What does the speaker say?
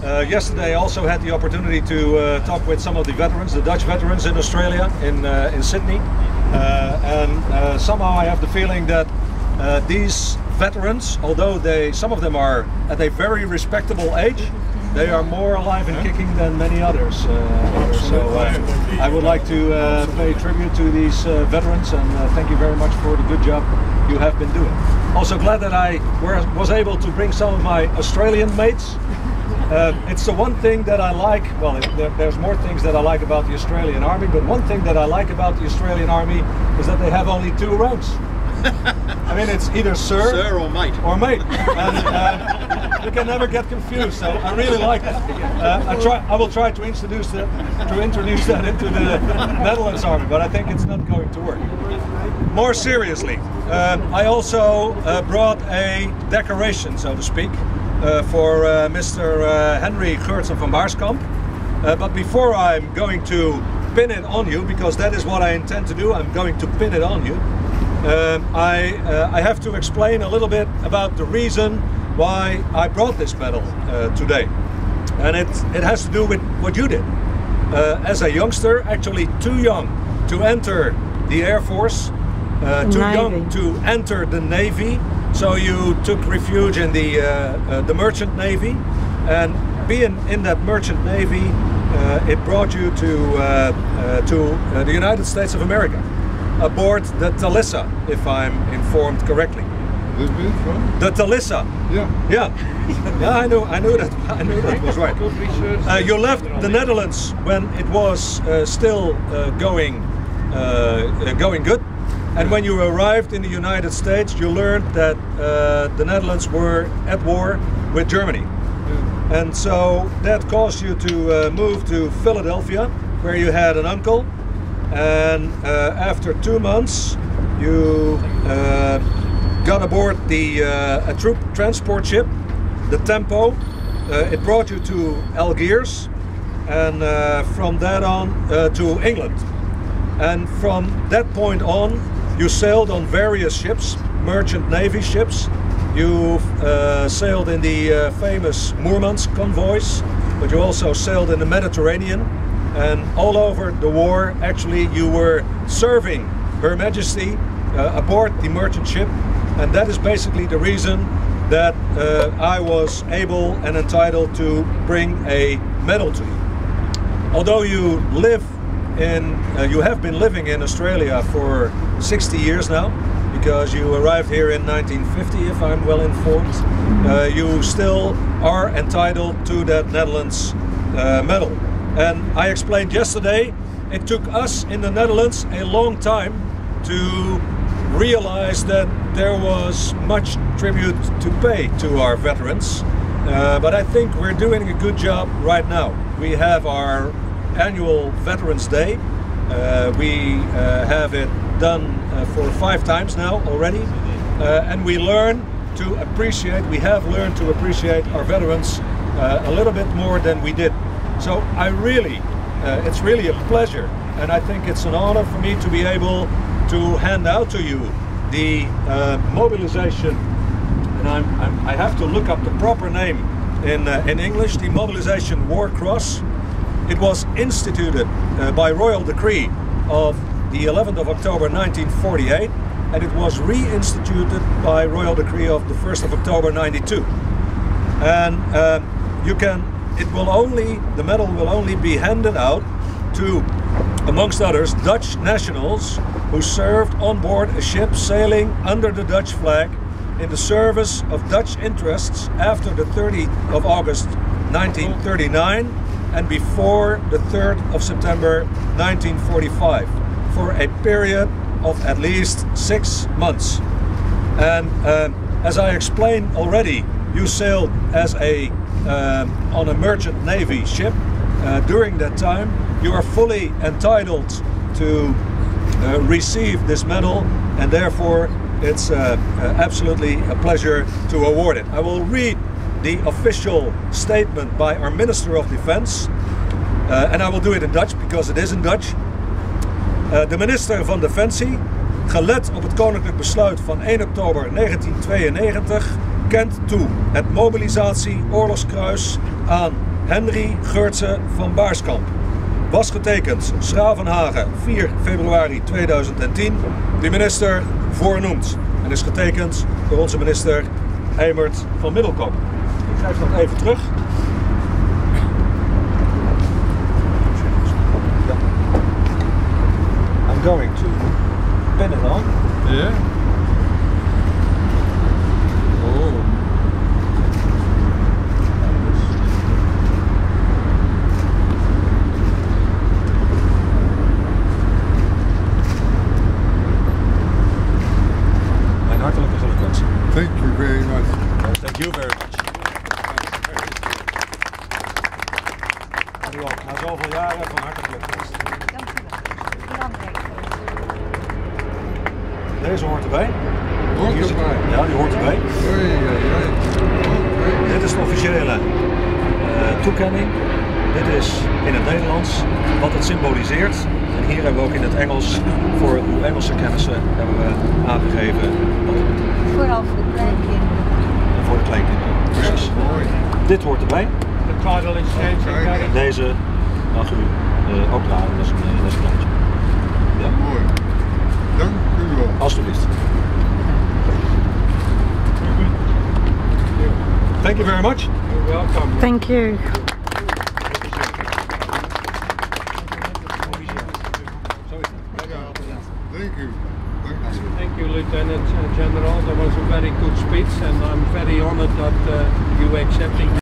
Yesterday I also had the opportunity to talk with some of the veterans, the Dutch veterans in Australia, in Sydney. And somehow I have the feeling that these veterans, although some of them are at a very respectable age, they are more alive and kicking than many others. So I would like to pay tribute to these veterans and thank you very much for the good job you have been doing. Also glad that I was able to bring some of my Australian mates. It's the one thing that I like, well, there's more things that I like about the Australian Army, but one thing that I like about the Australian Army is that they have only 2 ranks. I mean, it's either sir or mate. And you can never get confused. So I really like that. I will try to introduce that into the Netherlands Army, but I think it's not going to work. More seriously, I also brought a decoration, so to speak, for Mr. Henry Geurtsen van Baarskamp. But before I'm going to pin it on you, because that is what I intend to do, I'm going to pin it on you. I have to explain a little bit about the reason why I brought this medal today. And it has to do with what you did. As a youngster, actually too young to enter the Air Force, too young to enter the Navy, so you took refuge in the Merchant Navy, and being in that Merchant Navy, it brought you to the United States of America, aboard the Talissa, if I'm informed correctly. The Talissa. Yeah. I knew that was right. You left the Netherlands when it was still going good, and when you arrived in the United States, you learned that the Netherlands were at war with Germany, and so that caused you to move to Philadelphia, where you had an uncle. And after 2 months, you got aboard a troop transport ship, the Tempo. It brought you to Algiers, and from that on to England. And from that point on, you sailed on various ships, merchant navy ships. You sailed in the famous Murmansk convoys, but you also sailed in the Mediterranean. And all over the war, actually, you were serving Her Majesty aboard the merchant ship, and that is basically the reason that I was able and entitled to bring a medal to you. Although you have been living in Australia for 60 years now, because you arrived here in 1950, if I'm well informed, you still are entitled to that Netherlands medal. And I explained yesterday, it took us in the Netherlands a long time to realize that there was much tribute to pay to our veterans. But I think we're doing a good job right now. We have our annual Veterans Day. We have it done for 5 times now already. And we have learned to appreciate our veterans a little bit more than we did. So it's really a pleasure, and I think it's an honor for me to be able to hand out to you the mobilization, and I have to look up the proper name in English, the Mobilization War Cross. It was instituted by royal decree of the 11th of October 1948, and it was reinstituted by royal decree of the 1st of October 92. And the medal will only be handed out to, amongst others, Dutch nationals who served on board a ship sailing under the Dutch flag in the service of Dutch interests after the 30th of August 1939 and before the 3rd of September 1945 for a period of at least 6 months. And as I explained already, you sailed as on a merchant navy ship during that time. You are fully entitled to receive this medal, and therefore it's absolutely a pleasure to award it. I will read the official statement by our Minister of Defence, and I will do it in Dutch because it is in Dutch. De minister van Defensie, gelet op het koninklijk besluit van 1 oktober 1992 kent toe het mobilisatie oorlogskruis aan Henry Geurtse van Baarskamp. Was getekend Schravenhagen 4 februari 2010, de minister voornoemt. En is getekend door onze minister Eimert van Middelkoop. Ik geef nog even terug. I'm going to pin it on. Yeah. Oh. Mijn hartelijke gelukwensen. Thank you very much. Thank you very much. Na zoveel jaren van harte gelukwensen. Deze hoort erbij. Hoort erbij? Ja, die hoort erbij. Oei, oei, oei. Okay. Dit is de officiële toekenning. Dit is in het Nederlands wat het symboliseert. En hier hebben we ook in het Engels, voor uw Engelse kennissen, hebben we aangegeven wat het betekent. Vooral voor de kleinkinderen. En voor de kleinkinderen. Precies. Mooi. Dit hoort erbij. De title is changing. Deze mag u ook dragen, dat is een plaatje. Ja. Mooi. Dank u wel. Alsjeblieft. Thank you very much. You're welcome. Thank you. Thank you. Thank you, Lieutenant General. That was a very good speech, and I'm very honored that you accepting